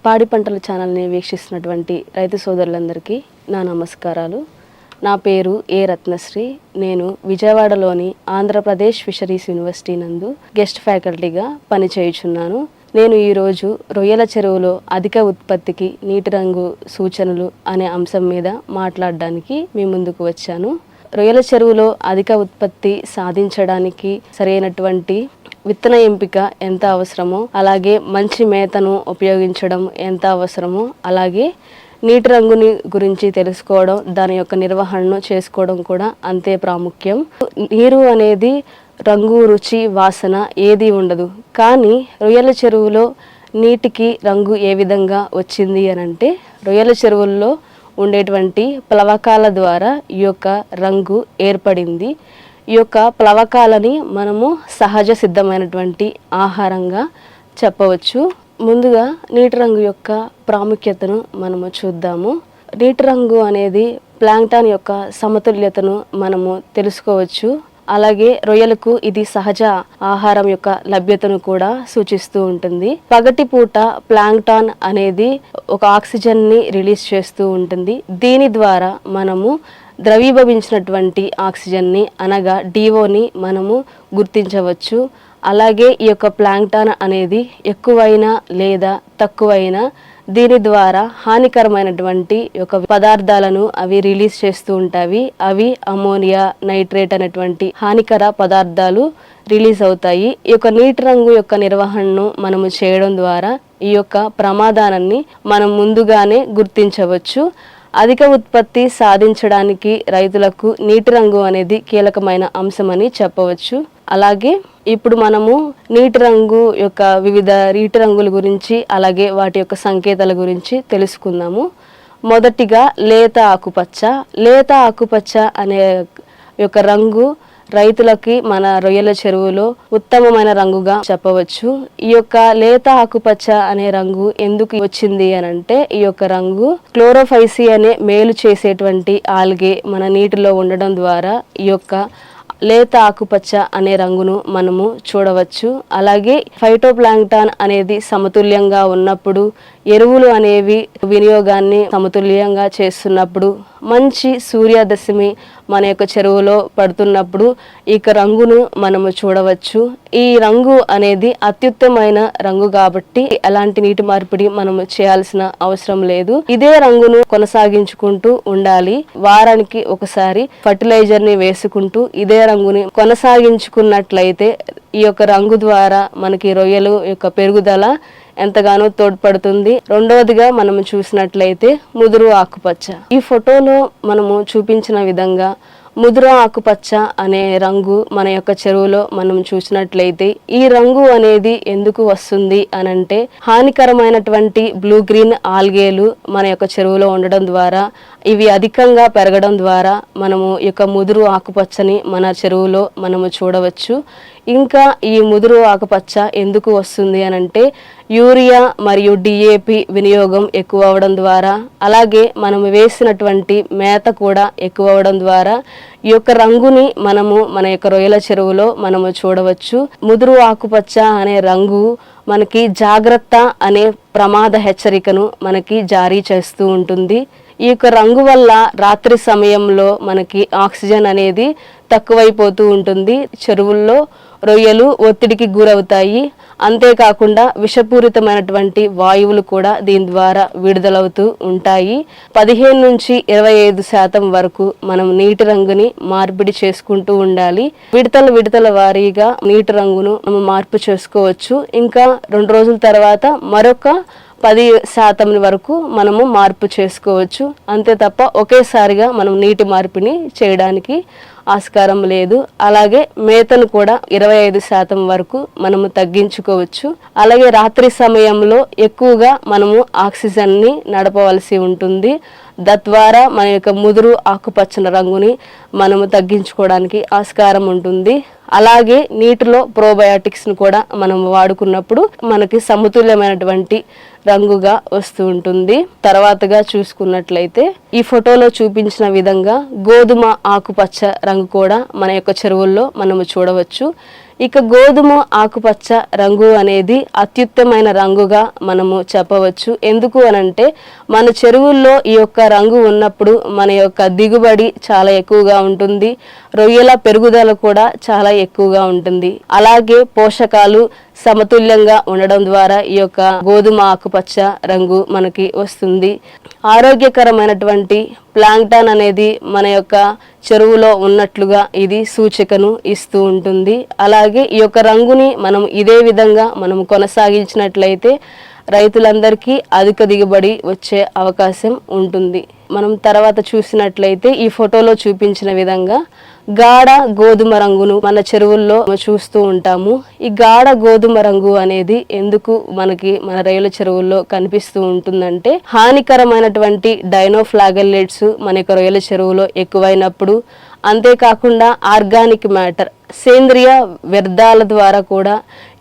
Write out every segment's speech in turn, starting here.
పాడి పంటల ఛానల్ని వీక్షిస్తున్నటువంటి రైతు సోదరులందరికీ నా నమస్కారాలు. నా పేరు ఏ రత్నశ్రీ. నేను విజయవాడలోని ఆంధ్రప్రదేశ్ ఫిషరీస్ యూనివర్సిటీ నందు గెస్ట్ ఫ్యాకల్టీగా పనిచేయుచున్నాను. నేను ఈరోజు రొయ్యల చెరువులో అధిక ఉత్పత్తికి నీటి రంగు సూచనలు అనే అంశం మీద మాట్లాడడానికి మీ ముందుకు వచ్చాను. రొయ్యల చెరువులో అధిక ఉత్పత్తి సాధించడానికి సరైనటువంటి విత్తన ఎంపిక ఎంత అవసరమో, అలాగే మంచి మేతను ఉపయోగించడం ఎంత అవసరమో, అలాగే నీటి రంగుని గురించి తెలుసుకోవడం, దాని యొక్క నిర్వహణను చేసుకోవడం కూడా అంతే ప్రాముఖ్యం. నీరు అనేది రంగు, రుచి, వాసన ఏది ఉండదు. కానీ రొయ్యల చెరువులో నీటికి రంగు ఏ విధంగా వచ్చింది అనంటే, రొయ్యల చెరువుల్లో ఉండేటువంటి ప్లవకాల ద్వారా ఈ యొక్క రంగు ఏర్పడింది. ఈ యొక్క ప్లవకాలని మనము సహజ సిద్ధమైనటువంటి ఆహారంగా చెప్పవచ్చు. ముందుగా నీటి రంగు యొక్క ప్రాముఖ్యతను మనము చూద్దాము. నీటి రంగు అనేది ప్లాంక్టాన్ యొక్క సమతుల్యతను మనము తెలుసుకోవచ్చు. అలాగే రొయ్యలకు ఇది సహజ ఆహారం యొక్క లభ్యతను కూడా సూచిస్తూ ఉంటుంది. పగటిపూట ప్లాంక్టాన్ అనేది ఒక ఆక్సిజన్ని రిలీజ్ చేస్తూ ఉంటుంది. దీని ద్వారా మనము ద్రవీభవించినటువంటి ఆక్సిజన్ని అనగా డిఓని మనము గుర్తించవచ్చు. అలాగే ఈ యొక్క ప్లాంక్టాన్ అనేది ఎక్కువైనా లేదా తక్కువైనా దీని ద్వారా హానికరమైనటువంటి యొక్క పదార్థాలను అవి రిలీజ్ చేస్తూ ఉంటాయి. అవి అమోనియా, నైట్రేట్ అనేటువంటి హానికర పదార్థాలు రిలీజ్ అవుతాయి. ఈ యొక్క నీటి రంగు యొక్క నిర్వహణను మనము చేయడం ద్వారా ఈ యొక్క ప్రమాదాన్ని మనం ముందుగానే గుర్తించవచ్చు. అధిక ఉత్పత్తి సాధించడానికి రైతులకు నీటి రంగు అనేది కీలకమైన అంశమని చెప్పవచ్చు. అలాగే ఇప్పుడు మనము నీటి రంగు యొక్క వివిధ నీటి రంగుల గురించి, అలాగే వాటి యొక్క సంకేతాల గురించి తెలుసుకుందాము. మొదటిగా లేత ఆకుపచ్చ. లేత ఆకుపచ్చ అనే యొక్క రంగు రైతులకి మన రొయ్యల చెరువులో ఉత్తమమైన రంగుగా చెప్పవచ్చు. ఈ యొక్క లేత ఆకుపచ్చ అనే రంగు ఎందుకు వచ్చింది అనంటే, ఈ యొక్క రంగు క్లోరోఫైసి అనే మేలు చేసేటువంటి ఆల్గే మన నీటిలో ఉండడం ద్వారా ఈ యొక్క లేత ఆకుపచ్చ అనే రంగును మనము చూడవచ్చు. అలాగే ఫైటోప్లాంక్టాన్ అనేది సమతుల్యంగా ఉన్నప్పుడు, ఎరువులు అనేవి వినియోగాన్ని సమతుల్యంగా చేస్తున్నప్పుడు, మంచి సూర్యరశ్మి మన యొక్క చెరువులో పడుతున్నప్పుడు ఈ రంగును మనము చూడవచ్చు. ఈ రంగు అనేది అత్యుత్తమైన రంగు కాబట్టి ఎలాంటి నీటి మార్పిడి మనము చేయాల్సిన అవసరం లేదు. ఇదే రంగును కొనసాగించుకుంటూ ఉండాలి. వారానికి ఒకసారి ఫర్టిలైజర్ ని వేసుకుంటూ ఇదే రంగుని కొనసాగించుకున్నట్లయితే ఈ యొక్క రంగు ద్వారా మనకి రొయ్యలు యొక్క పెరుగుదల ఎంతగానో తోడ్పడుతుంది. రెండవదిగా మనము చూసినట్లయితే ముదురు ఆకుపచ్చ. ఈ ఫోటోలో మనము చూపించిన విధంగా ముదురు ఆకుపచ్చ అనే రంగు మన యొక్క చెరువులో మనం చూసినట్లయితే, ఈ రంగు అనేది ఎందుకు వస్తుంది అనంటే, హానికరమైనటువంటి బ్లూ గ్రీన్ ఆల్గేలు మన యొక్క చెరువులో ఉండడం ద్వారా, ఇవి అధికంగా పెరగడం ద్వారా మనము ఈ యొక్క ముదురు ఆకుపచ్చని మన చెరువులో మనము చూడవచ్చు. ఇంకా ఈ ముదురు ఆకుపచ్చ ఎందుకు వస్తుంది అనంటే, యూరియా మరియు డిఏపి వినియోగం ఎక్కువ అవడం ద్వారా, అలాగే మనము వేసినటువంటి మేత కూడా ఎక్కువ అవడం ద్వారా ఈ యొక్క రంగుని మనము మన యొక్క రొయ్యల చెరువులో మనము చూడవచ్చు. ముదురు ఆకుపచ్చ అనే రంగు మనకి జాగ్రత్త అనే ప్రమాద హెచ్చరికను మనకి జారీ చేస్తూ ఉంటుంది. ఈ యొక్క రంగు వల్ల రాత్రి సమయంలో మనకి ఆక్సిజన్ అనేది తక్కువైపోతూ ఉంటుంది. చెరువుల్లో రొయ్యలు ఒత్తిడికి గురవుతాయి. అంతేకాకుండా విషపూరితమైనటువంటి వాయువులు కూడా దీని ద్వారా విడుదలవుతూ ఉంటాయి. 15 నుంచి 25% వరకు మనం నీటి రంగుని మార్పిడి చేసుకుంటూ ఉండాలి. విడతల వారీగా నీటి రంగును మనం మార్పు చేసుకోవచ్చు. ఇంకా 2 రోజుల తర్వాత మరొక 10% వరకు మనము మార్పు చేసుకోవచ్చు. అంతే తప్ప ఒకేసారిగా మనం నీటి మార్పిని చేయడానికి ఆస్కారం లేదు. అలాగే మేతను కూడా 25% వరకు మనము తగ్గించుకోవచ్చు. అలాగే రాత్రి సమయంలో ఎక్కువగా మనము ఆక్సిజన్ని నడపవలసి ఉంటుంది. తద్వారా మన యొక్క ముదురు ఆకుపచ్చని రంగుని మనము తగ్గించుకోవడానికి ఆస్కారం ఉంటుంది. అలాగే నీటిలో ప్రోబయాటిక్స్ను కూడా మనం వాడుకున్నప్పుడు మనకి సమతుల్యమైనటువంటి రంగుగా వస్తూ ఉంటుంది. తర్వాతగా చూసుకున్నట్లయితే ఈ ఫోటోలో చూపించిన విధంగా గోధుమ ఆకుపచ్చ రంగు కూడా మన యొక్క చెరువుల్లో మనము చూడవచ్చు. ఇక గోధుమ ఆకుపచ్చ రంగు అనేది అత్యుత్తమైన రంగుగా మనము చెప్పవచ్చు. ఎందుకు అనంటే మన చెరువుల్లో ఈ యొక్క రంగు ఉన్నప్పుడు మన యొక్క దిగుబడి చాలా ఎక్కువగా ఉంటుంది, రొయ్యల పెరుగుదల కూడా చాలా ఎక్కువగా ఉంటుంది. అలాగే పోషకాలు సమతుల్యంగా ఉండడం ద్వారా ఈ యొక్క గోధుమ ఆకుపచ్చ రంగు మనకి వస్తుంది. ఆరోగ్యకరమైనటువంటి ప్లాంక్టన్ అనేది మన యొక్క చెరువులో ఉన్నట్లుగా ఇది సూచికను ఇస్తూ ఉంటుంది. అలాగే ఈ యొక్క రంగుని మనం ఇదే విధంగా మనం కొనసాగించినట్లయితే రైతులందరికీ అధిక దిగుబడి వచ్చే అవకాశం ఉంటుంది. మనం తర్వాత చూసినట్లయితే ఈ ఫోటోలో చూపించిన విధంగా గాఢ గోధుమ రంగును మన చెరువుల్లో చూస్తూ ఉంటాము. ఈ గాఢ గోధుమ రంగు అనేది ఎందుకు మనకి మన రొయ్యల చెరువుల్లో కనిపిస్తూ ఉంటుందంటే హానికరమైనటువంటి డైనోఫ్లాగెల్లేట్స్ మన యొక్క రొయ్యల చెరువులో ఎక్కువైనప్పుడు, అంతేకాకుండా ఆర్గానిక్ మ్యాటర్ సేంద్రియ వ్యర్థాల ద్వారా కూడా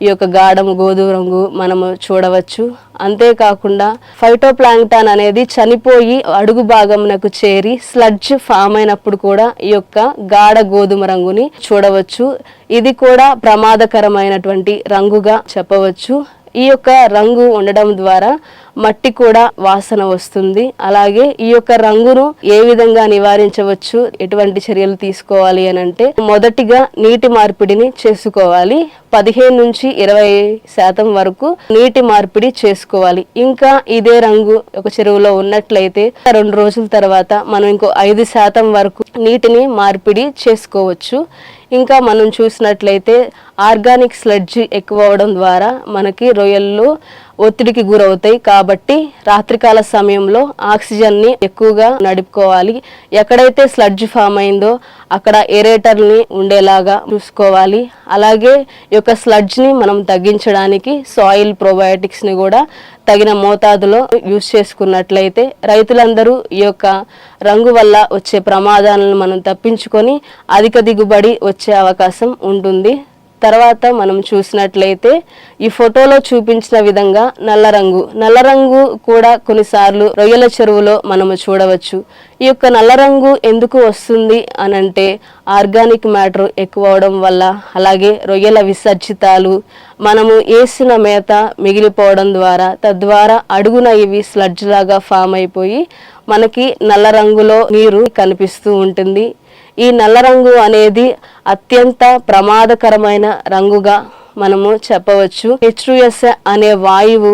ఈ యొక్క గాఢం గోధుమ రంగు మనము చూడవచ్చు. అంతేకాకుండా ఫైటోప్లాంక్టన్ అనేది చనిపోయి అడుగు భాగమునకు చేరి స్లడ్జ్ ఫామ్ అయినప్పుడు కూడా ఈ యొక్క గాఢ గోధుమ రంగుని చూడవచ్చు. ఇది కూడా ప్రమాదకరమైనటువంటి రంగుగా చెప్పవచ్చు. ఈ యొక్క రంగు ఉండడం ద్వారా మట్టి కూడా వాసన వస్తుంది. అలాగే ఈ యొక్క రంగును ఏ విధంగా నివారించవచ్చు, ఎటువంటి చర్యలు తీసుకోవాలి అని అంటే మొదటిగా నీటి మార్పిడిని చేసుకోవాలి. 15 నుంచి 20% వరకు నీటి మార్పిడి చేసుకోవాలి. ఇంకా ఇదే రంగు ఒక చెరువులో ఉన్నట్లయితే 2 రోజుల తర్వాత మనం ఇంకో 5% వరకు నీటిని మార్పిడి చేసుకోవచ్చు. ఇంకా మనం చూసినట్లయితే ఆర్గానిక్ స్లడ్జ్ ఎక్కువ అవడం ద్వారా మనకి రొయ్యలు ఒత్తిడికి గురవుతాయి. కాబట్టి రాత్రికాల సమయంలో ఆక్సిజన్ని ఎక్కువగా నడుపుకోవాలి. ఎక్కడైతే స్లడ్జ్ ఫామ్ అయిందో అక్కడ ఏరేటర్ని ఉండేలాగా చూసుకోవాలి. అలాగే ఈ యొక్క స్లడ్జ్ని మనం తగ్గించడానికి సాయిల్ ప్రోబయోటిక్స్ని కూడా తగిన మోతాదులో యూజ్ చేసుకున్నట్లయితే రైతులందరూ ఈ యొక్క రంగు వల్ల వచ్చే ప్రమాదాలను మనం తప్పించుకొని అధిక దిగుబడి వచ్చే అవకాశం ఉంటుంది. తర్వాత మనం చూసినట్లయితే ఈ ఫోటోలో చూపించిన విధంగా నల్ల రంగు కూడా కొన్నిసార్లు రొయ్యల చెరువులో మనము చూడవచ్చు. ఈ యొక్క నల్ల రంగు ఎందుకు వస్తుంది అనంటే ఆర్గానిక్ మ్యాటర్ ఎక్కువ అవడం వల్ల, అలాగే రొయ్యల విసర్జితాలు మనము వేసిన మేత మిగిలిపోవడం ద్వారా, తద్వారా అడుగున ఇవి స్లడ్జ్ లాగా ఫామ్ అయిపోయి మనకి నల్ల రంగులో నీరు కనిపిస్తూ ఉంటుంది. ఈ నల్ల రంగు అనేది అత్యంత ప్రమాదకరమైన రంగుగా మనము చెప్పవచ్చు. H2S అనే వాయువు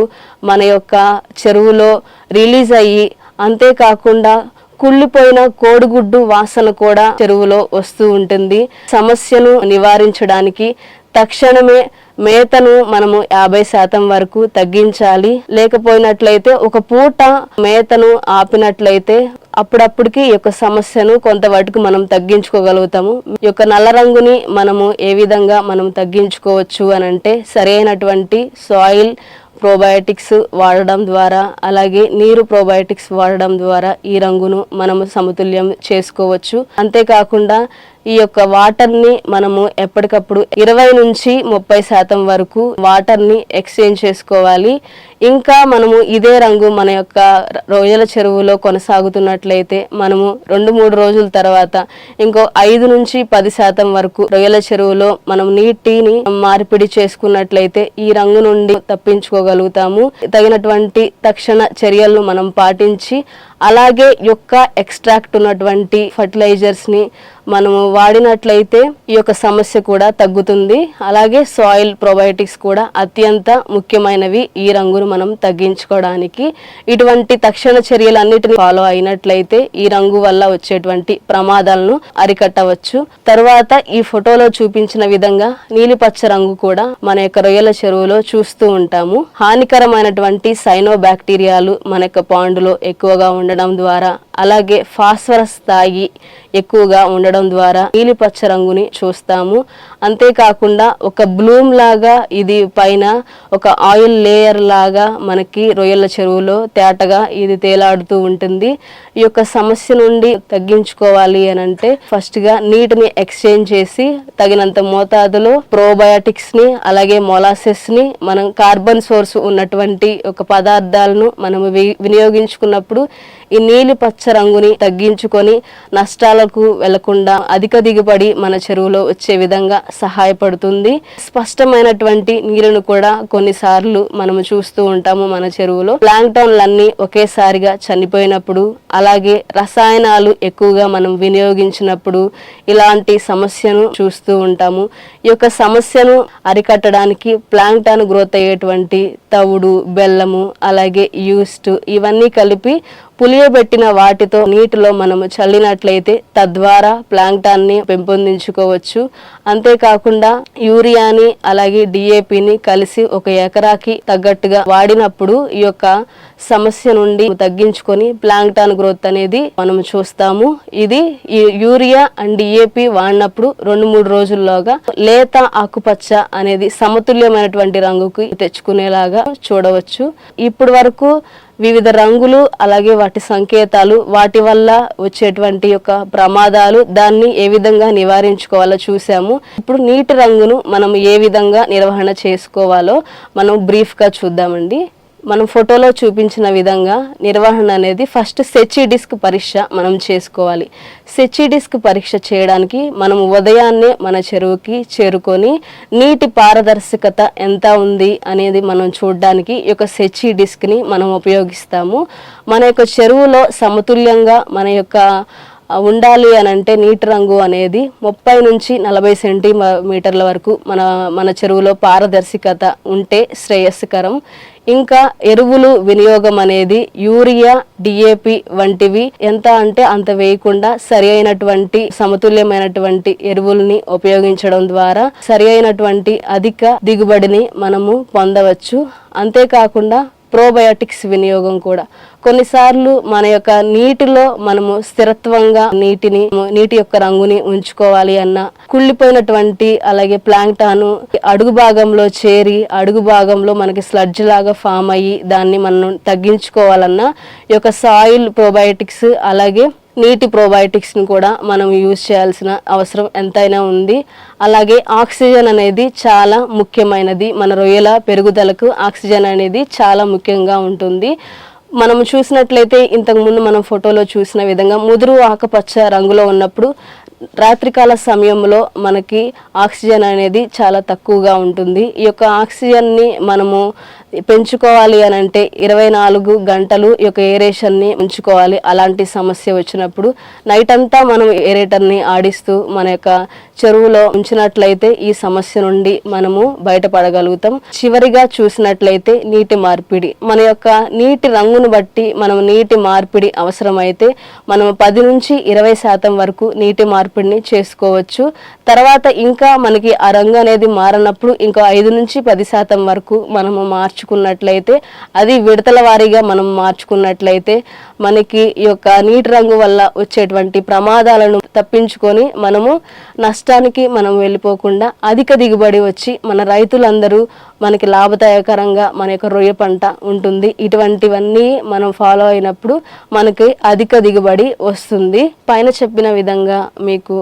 మన యొక్క చెరువులో రిలీజ్ అయ్యి, అంతేకాకుండా కుళ్ళిపోయిన కోడిగుడ్డు వాసన కూడా చెరువులో వస్తూ ఉంటుంది. సమస్యను నివారించడానికి తక్షణమే మేతను మనము 50% వరకు తగ్గించాలి. లేకపోయినట్లయితే ఒక పూట మేతను ఆపినట్లయితే అప్పుడప్పుడుకి ఈ యొక్క సమస్యను కొంతవరకు మనం తగ్గించుకోగలుగుతాము. ఈ యొక్క నల్ల రంగుని మనము ఏ విధంగా మనం తగ్గించుకోవచ్చు అనంటే సరైనటువంటి సాయిల్ ప్రోబయోటిక్స్ వాడడం ద్వారా, అలాగే నీరు ప్రోబయోటిక్స్ వాడడం ద్వారా ఈ రంగును మనము సమతుల్యం చేసుకోవచ్చు. అంతేకాకుండా ఈ యొక్క వాటర్ని మనము ఎప్పటికప్పుడు 20 నుంచి 30% వరకు వాటర్ని ఎక్స్చేంజ్ చేసుకోవాలి. ఇంకా మనము ఇదే రంగు మన యొక్క రొయ్యల చెరువులో కొనసాగుతున్నట్లయితే మనము 2-3 రోజుల తర్వాత ఇంకో 5 నుంచి 10% వరకు రొయ్యల చెరువులో మనం నీటిని మార్పిడి చేసుకున్నట్లయితే ఈ రంగు నుండి తప్పించుకోగలుగుతాము. తగినటువంటి తక్షణ చర్యలను మనం పాటించి, అలాగే యొక్క ఎక్స్ట్రాక్ట్ ఉన్నటువంటి ఫర్టిలైజర్స్ని మనము వాడినట్లయితే ఈ యొక్క సమస్య కూడా తగ్గుతుంది. అలాగే సాయిల్ ప్రోబయోటిక్స్ కూడా అత్యంత ముఖ్యమైనవి ఈ రంగును మనం తగ్గించుకోవడానికి. ఇటువంటి తక్షణ చర్యలన్నిటిని ఫాలో అయినట్లయితే ఈ రంగు వల్ల వచ్చేటువంటి ప్రమాదాలను అరికట్టవచ్చు. తర్వాత ఈ ఫోటోలో చూపించిన విధంగా నీలిపచ్చ రంగు కూడా మన యొక్క రొయ్యల చెరువులో చూస్తూ ఉంటాము. హానికరమైనటువంటి సైనో బ్యాక్టీరియాలు మన యొక్క పాండులో ఎక్కువగా ఉండడం ద్వారా, అలాగే ఫాస్ఫరస్ స్థాయి ఎక్కువగా ఉండడం ద్వారా నీలిపచ్చ రంగుని చూస్తాము. అంతేకాకుండా ఒక బ్లూమ్ లాగా ఇది పైన ఒక ఆయిల్ లేయర్ లాగా మనకి రొయ్యల చెరువులో తేటగా ఇది తేలాడుతూ ఉంటుంది. ఈ యొక్క సమస్య నుండి తగ్గించుకోవాలి అని అంటే ఫస్ట్ గా నీటిని ఎక్స్చేంజ్ చేసి తగినంత మోతాదులో ప్రోబయాటిక్స్ ని అలాగే మొలాసెస్ ని మనం కార్బన్ సోర్స్ ఉన్నటువంటి ఒక పదార్థాలను మనము వినియోగించుకున్నప్పుడు ఈ నీలి పచ్చ రంగుని తగ్గించుకొని నష్టాలకు వెళ్లకుండా అధిక దిగుబడి మన చెరువులో వచ్చే విధంగా సహాయపడుతుంది. స్పష్టమైనటువంటి నీరును కూడా కొన్నిసార్లు మనము చూస్తూ ఉంటాము. మన చెరువులో ప్లాంక్టన్లన్నీ ఒకేసారిగా చనిపోయినప్పుడు, అలాగే రసాయనాలు ఎక్కువగా మనం వినియోగించినప్పుడు ఇలాంటి సమస్యను చూస్తూ ఉంటాము. ఈ యొక్క సమస్యను అరికట్టడానికి ప్లాంక్టన్ గ్రోత్ అయ్యేటువంటి తవుడు, బెల్లము, అలాగే యూస్ట్ ఇవన్నీ కలిపి పులియబెట్టిన వాటితో నీటిలో మనము చల్లినట్లయితే తద్వారా ప్లాంక్టన్ని పెంపొందించుకోవచ్చు. అంతేకాకుండా యూరియాని అలాగే డిఏపిని కలిసి ఒక ఎకరాకి తగ్గట్టుగా వాడినప్పుడు ఈ యొక్క సమస్య నుండి తగ్గించుకొని ప్లాంక్టన్ గ్రోత్ అనేది మనం చూస్తాము. ఇది ఈ యూరియా అండ్ డిఏపి వాడినప్పుడు 2-3 రోజుల్లోగా లేత ఆకుపచ్చ అనేది సమతుల్యమైనటువంటి రంగుకి తెచ్చుకునేలాగా చూడవచ్చు. ఇప్పటి వరకు వివిధ రంగులు అలాగే వాటి సంకేతాలు, వాటి వల్ల వచ్చేటువంటి యొక్క ప్రమాదాలు, దాన్ని ఏ విధంగా నివారించుకోవాలో చూసాము. ఇప్పుడు నీటి రంగును మనం ఏ విధంగా నిర్వహణ చేసుకోవాలో మనం బ్రీఫ్గా చూద్దామండి. మనం ఫోటోలో చూపించిన విధంగా నిర్వహణ అనేది ఫస్ట్ సెచి డిస్క్ పరీక్ష మనం చేసుకోవాలి. సెచి డిస్క్ పరీక్ష చేయడానికి మనం ఉదయాన్నే మన చెరువుకి చేరుకొని నీటి పారదర్శకత ఎంత ఉంది అనేది మనం చూడడానికి ఈ యొక్క సెచి డిస్క్ని మనం ఉపయోగిస్తాము. మన యొక్క చెరువులో సమతుల్యంగా మన యొక్క ఉండాలి అని అంటే నీటి రంగు అనేది 30 నుంచి 40 సెంటీమీటర్ల వరకు మన చెరువులో పారదర్శకత ఉంటే శ్రేయస్కరం. ఇంకా ఎరువులు వినియోగం అనేది యూరియా, డిఏపి వంటివి ఎంత అంటే అంత వేయకుండా సరి అయినటువంటి సమతుల్యమైనటువంటి ఎరువుల్ని ఉపయోగించడం ద్వారా సరి అయినటువంటి అధిక దిగుబడిని మనము పొందవచ్చు. అంతేకాకుండా ప్రోబయోటిక్స్ వినియోగం కూడా కొన్నిసార్లు మన యొక్క నీటిలో మనము స్థిరత్వంగా నీటి యొక్క రంగుని ఉంచుకోవాలి అన్న కుళ్ళిపోయినటువంటి అలాగే ప్లాంక్టాను అడుగు భాగంలో చేరి అడుగు భాగంలో మనకి స్లడ్జ్ లాగా ఫామ్ అయ్యి దాన్ని మనం తగ్గించుకోవాలన్నా ఈ యొక్క సాయిల్ ప్రోబయోటిక్స్ అలాగే నీటి ప్రోబయోటిక్స్ని కూడా మనం యూజ్ చేయాల్సిన అవసరం ఎంతైనా ఉంది. అలాగే ఆక్సిజన్ అనేది చాలా ముఖ్యమైనది. మన రొయ్యల పెరుగుదలకు ఆక్సిజన్ అనేది చాలా ముఖ్యంగా ఉంటుంది. మనం చూసినట్లయితే ఇంతకుముందు మనం ఫోటోలో చూసిన విధంగా ముదురు ఆకుపచ్చ రంగులో ఉన్నప్పుడు రాత్రికాల సమయంలో మనకి ఆక్సిజన్ అనేది చాలా తక్కువగా ఉంటుంది. ఈ యొక్క ఆక్సిజన్ని మనము పెంచుకోవాలి అని అంటే 24 గంటలు ఈ యొక్క ఏరేషన్ని ఉంచుకోవాలి. అలాంటి సమస్య వచ్చినప్పుడు నైట్ అంతా మనం ఏరేటర్ని ఆడిస్తూ మన యొక్క చెరువులో ఉంచినట్లయితే ఈ సమస్య నుండి మనము బయటపడగలుగుతాం. చివరిగా చూసినట్లయితే నీటి మార్పిడి, మన యొక్క నీటి రంగును బట్టి మనం నీటి మార్పిడి అవసరమైతే మనం 10 నుంచి 20% వరకు నీటి మార్పిడిని చేసుకోవచ్చు. తర్వాత ఇంకా మనకి ఆ రంగు అనేది మారినప్పుడు ఇంకా 5 నుంచి 10% వరకు మనము మార్చుకున్నట్లయితే, అది విడతల వారీగా మనం మార్చుకున్నట్లయితే మనకి ఈ యొక్క నీటి రంగు వల్ల వచ్చేటువంటి ప్రమాదాలను తప్పించుకొని మనము నష్టానికి మనం వెళ్ళిపోకుండా అధిక దిగుబడి వచ్చి మన రైతులందరూ మనకి లాభదాయకరంగా మన యొక్క రొయ్య పంట ఉంటుంది. ఇటువంటివన్నీ మనం ఫాలో అయినప్పుడు మనకి అధిక దిగుబడి వస్తుంది. పైన చెప్పిన విధంగా మీకు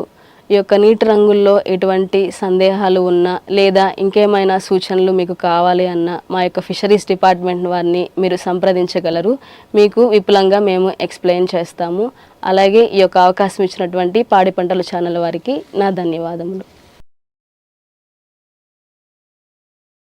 ఈ యొక్క నీటి రంగుల్లో ఎటువంటి సందేహాలు ఉన్నా లేదా ఇంకేమైనా సూచనలు మీకు కావాలి అన్న మా యొక్క ఫిషరీస్ డిపార్ట్మెంట్ వారిని మీరు సంప్రదించగలరు. మీకు విపులంగా మేము ఎక్స్ప్లెయిన్ చేస్తాము. అలాగే ఈ యొక్క అవకాశం ఇచ్చినటువంటి పాడి పంటల ఛానల్ వారికి నా ధన్యవాదములు.